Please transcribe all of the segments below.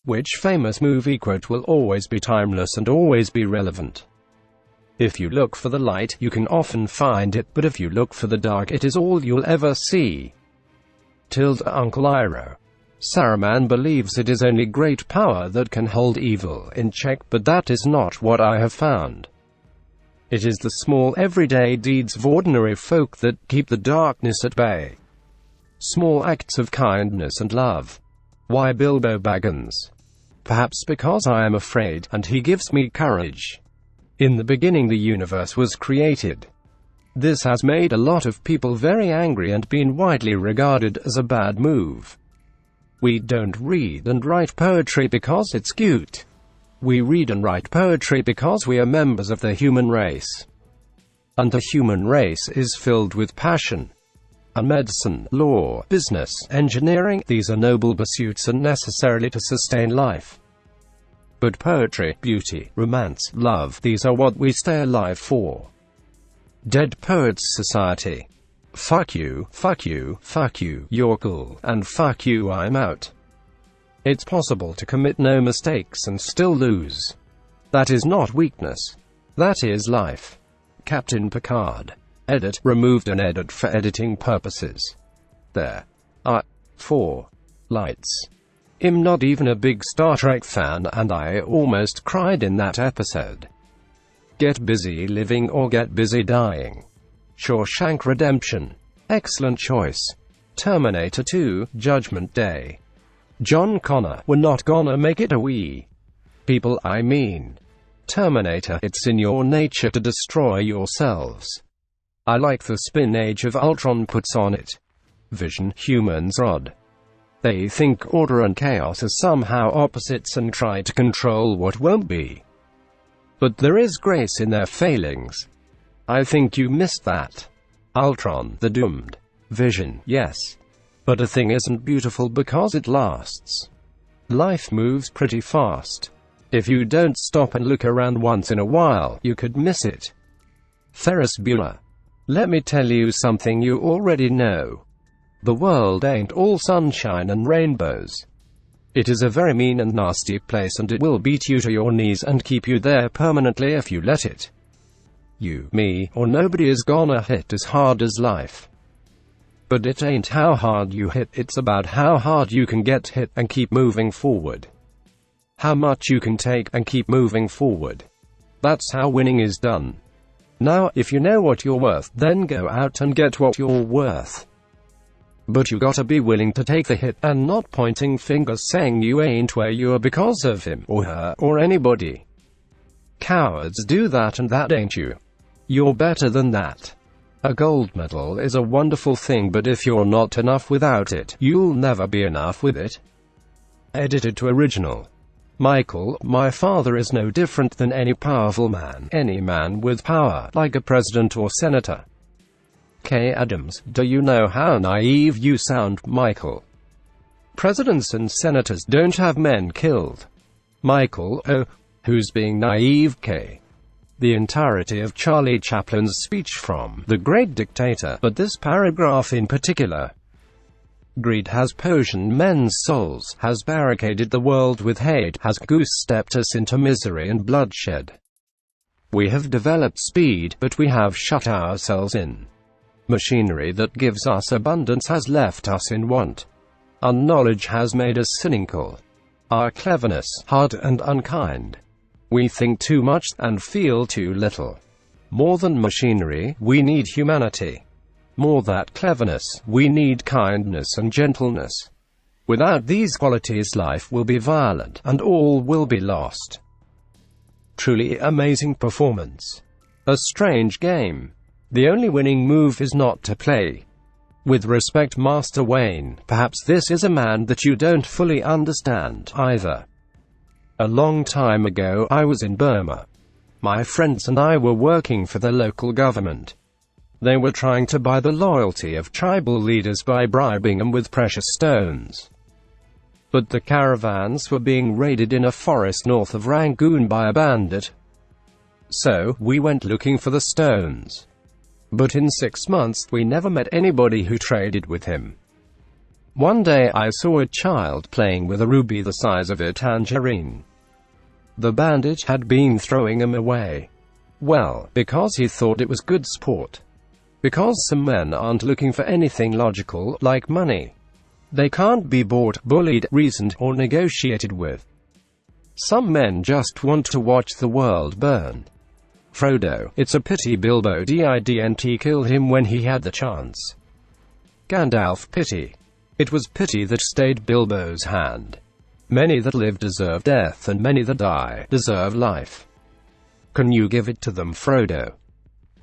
Which famous movie quote will always be timeless and always be relevant? If you look for the light, you can often find it, but if you look for the dark, it is all you'll ever see. Uncle Iroh. Saruman believes it is only great power that can hold evil in check, but that is not what I have found. It is the small, everyday deeds of ordinary folk that keep the darkness at bay. Small acts of kindness and love. Why Bilbo Baggins? Perhaps because I am afraid, and he gives me courage. In the beginning the universe was created. This has made a lot of people very angry and been widely regarded as a bad move. We don't read and write poetry because it's cute. We read and write poetry because we are members of the human race. And the human race is filled with passion. And medicine, law, business, engineering, these are noble pursuits and necessarily to sustain life. But poetry, beauty, romance, love, these are what we stay alive for. Dead Poets Society. Fuck you, fuck you, fuck you, you're cool, and fuck you, I'm out. It's possible to commit no mistakes and still lose. That is not weakness. That is life. Captain Picard. Edit, removed an edit for editing purposes. There are 4 lights. I'm not even a big Star Trek fan, and I almost cried in that episode. Get busy living or get busy dying. Shawshank Redemption. Excellent choice. Terminator 2, Judgment Day. John Connor, we're not gonna make it a we. People, I mean. Terminator, it's in your nature to destroy yourselves. I like the spin Age of Ultron puts on it. Vision, humans odd. They think order and chaos are somehow opposites and try to control what won't be. But there is grace in their failings. I think you missed that. Ultron, the doomed. Vision, yes. But a thing isn't beautiful because it lasts. Life moves pretty fast. If you don't stop and look around once in a while, you could miss it. Ferris Bueller. Let me tell you something you already know. The world ain't all sunshine and rainbows. It is a very mean and nasty place, and it will beat you to your knees and keep you there permanently if you let it. You, me, or nobody is gonna hit as hard as life. But it ain't how hard you hit, it's about how hard you can get hit and keep moving forward. How much you can take and keep moving forward. That's how winning is done. Now, if you know what you're worth, then go out and get what you're worth. But you gotta be willing to take the hit, and not pointing fingers saying you ain't where you are because of him, or her, or anybody. Cowards do that, and that ain't you. You're better than that. A gold medal is a wonderful thing, but if you're not enough without it, you'll never be enough with it. Edited to original. Michael, my father is no different than any powerful man, any man with power, like a president or senator. K. Adams, do you know how naive you sound, Michael? Presidents and senators don't have men killed. Michael, oh, who's being naive, K? The entirety of Charlie Chaplin's speech from The Great Dictator, but this paragraph in particular. Greed has poisoned men's souls, has barricaded the world with hate, has goose-stepped us into misery and bloodshed. We have developed speed, but we have shut ourselves in. Machinery that gives us abundance has left us in want. Our knowledge has made us cynical. Our cleverness, hard and unkind. We think too much, and feel too little. More than machinery, we need humanity. More than cleverness, we need kindness and gentleness. Without these qualities, life will be violent, and all will be lost. Truly amazing performance. A strange game. The only winning move is not to play. With respect, Master Wayne, perhaps this is a man that you don't fully understand, either. A long time ago, I was in Burma. My friends and I were working for the local government. They were trying to buy the loyalty of tribal leaders by bribing them with precious stones. But the caravans were being raided in a forest north of Rangoon by a bandit. So, we went looking for the stones. But in 6 months, we never met anybody who traded with him. One day I saw a child playing with a ruby the size of a tangerine. The bandit had been throwing him away. Well, because he thought it was good sport. Because some men aren't looking for anything logical, like money. They can't be bought, bullied, reasoned, or negotiated with. Some men just want to watch the world burn. Frodo, it's a pity Bilbo didn't kill him when he had the chance. Gandalf, pity. It was pity that stayed Bilbo's hand. Many that live deserve death, and many that die deserve life. Can you give it to them, Frodo?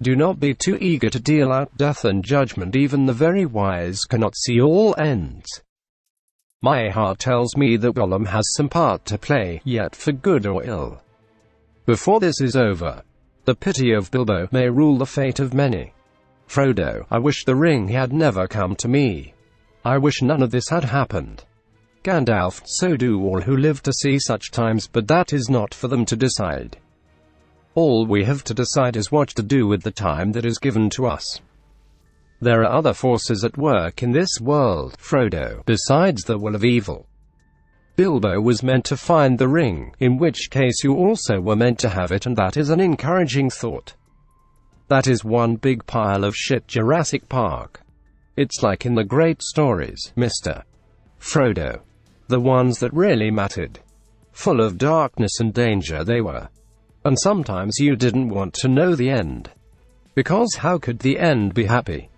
Do not be too eager to deal out death and judgment. Even the very wise cannot see all ends. My heart tells me that Gollum has some part to play, yet for good or ill. Before this is over, the pity of Bilbo may rule the fate of many. Frodo, I wish the ring had never come to me. I wish none of this had happened. Gandalf, so do all who live to see such times, but that is not for them to decide. All we have to decide is what to do with the time that is given to us. There are other forces at work in this world, Frodo, besides the will of evil. Bilbo was meant to find the ring, in which case you also were meant to have it, and that is an encouraging thought. That is one big pile of shit, Jurassic Park. It's like in the great stories, Mr. Frodo. The ones that really mattered. Full of darkness and danger they were. And sometimes you didn't want to know the end. Because how could the end be happy?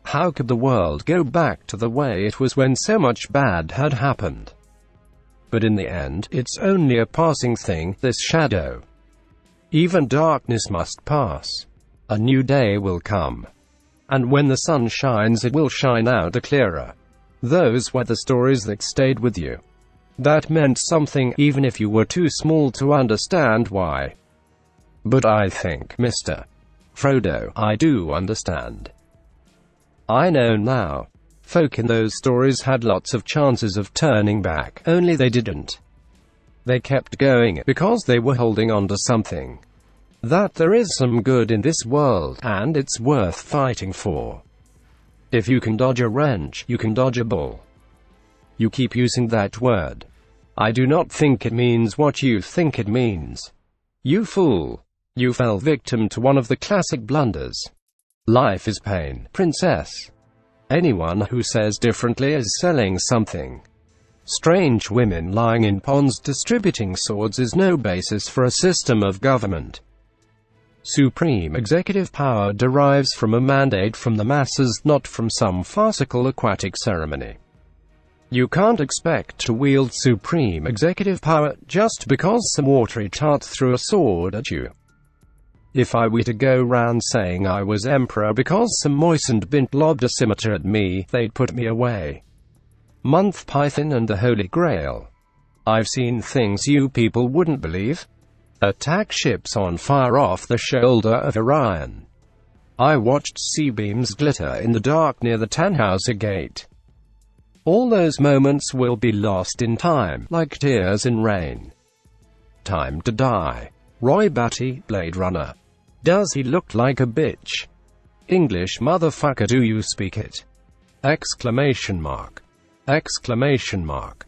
How could the world go back to the way it was when so much bad had happened? But in the end, it's only a passing thing, this shadow. Even darkness must pass. A new day will come. And when the sun shines, it will shine out a clearer. Those were the stories that stayed with you. That meant something, even if you were too small to understand why. But I think, Mr. Frodo, I do understand. I know now. Folk in those stories had lots of chances of turning back, only they didn't. They kept going, because they were holding on to something. That there is some good in this world, and it's worth fighting for. If you can dodge a wrench, you can dodge a bull. You keep using that word. I do not think it means what you think it means. You fool. You fell victim to one of the classic blunders. Life is pain, princess. Anyone who says differently is selling something. Strange women lying in ponds distributing swords is no basis for a system of government. Supreme executive power derives from a mandate from the masses, not from some farcical aquatic ceremony. You can't expect to wield supreme executive power just because some watery tart threw a sword at you. If I were to go round saying I was emperor because some moistened bint lobbed a scimitar at me, they'd put me away. Month Python and the Holy Grail. I've seen things you people wouldn't believe. Attack ships on fire off the shoulder of Orion. I watched sea beams glitter in the dark near the Tannhauser Gate. All those moments will be lost in time, like tears in rain. Time to die. Roy Batty, Blade Runner. Does he look like a bitch? English motherfucker, do you speak it? Exclamation mark. Exclamation mark.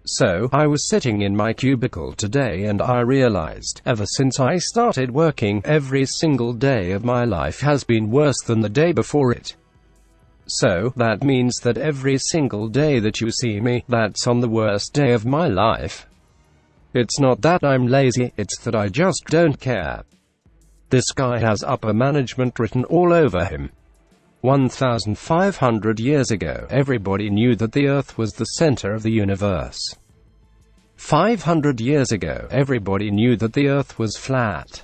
So, I was sitting in my cubicle today and I realized, ever since I started working, every single day of my life has been worse than the day before it. So, that means that every single day that you see me, that's on the worst day of my life. It's not that I'm lazy, it's that I just don't care. This guy has upper management written all over him. 1,500 years ago, everybody knew that the Earth was the center of the universe. 500 years ago, everybody knew that the Earth was flat.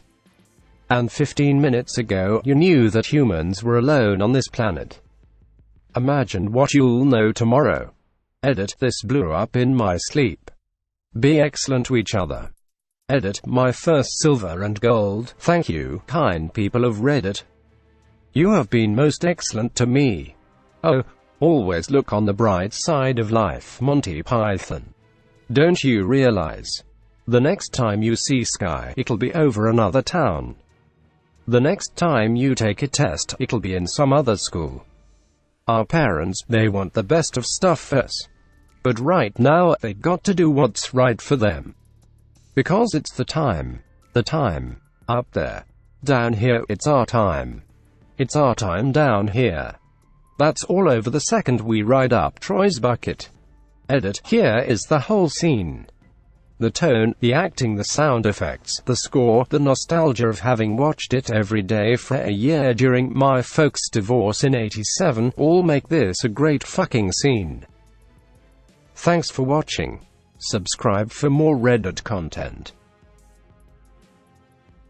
And 15 minutes ago, you knew that humans were alone on this planet. Imagine what you'll know tomorrow. Edit, this blew up in my sleep. Be excellent to each other. Edit, my first silver and gold, thank you, kind people of Reddit. You have been most excellent to me. Oh, always look on the bright side of life, Monty Python. Don't you realize? The next time you see Sky, it'll be over another town. The next time you take a test, it'll be in some other school. Our parents, they want the best of stuff for us. But right now, they got to do what's right for them. Because it's the time. The time. Up there. Down here, it's our time. It's our time down here. That's all over the second we ride up Troy's bucket. Edit. Here is the whole scene. The tone, the acting, the sound effects, the score, the nostalgia of having watched it every day for a year during my folks' divorce in '87, all make this a great fucking scene. Thanks for watching. Subscribe for more Reddit content.